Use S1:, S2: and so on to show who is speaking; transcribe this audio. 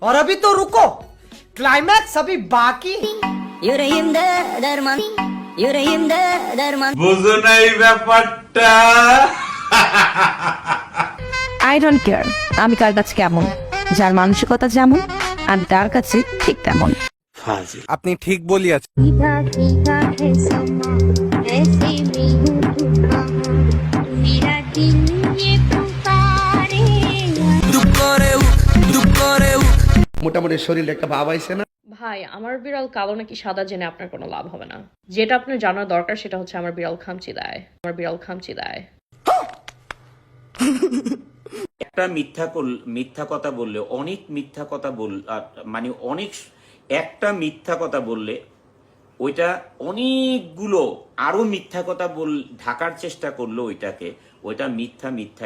S1: और अभी तो रुको, क्लाइमैक्स अभी बाकी।
S2: বুঝো না এই ব্যাপারটা।
S3: আই ডোন্ট কেয়ার আমি কার কাছে কেমন, যার মানসিকতা যেমন আমি তার কাছে ঠিক তেমন।
S4: আপনি ঠিক বলিয়াছেন।
S5: মোটামুটি শরীরে একটা ভাব আইছে না?
S6: ভাই আমার বিড়াল কালো নাকি সাদা জেনে আপনার কোনো লাভ হবে না। যেটা আপনার জানার দরকার সেটা হচ্ছে আমার বিড়াল খামচি দেয়। আমার বিড়াল খামচি দেয়।
S7: একটা মিথ্যা কথা বললে অনেক মিথ্যা কথা মানে অনেক একটা মিথ্যা কথা বললে ওইটা অনেকগুলো আরো মিথ্যা কথা ঢাকার চেষ্টা করলো ওইটা মিথ্যা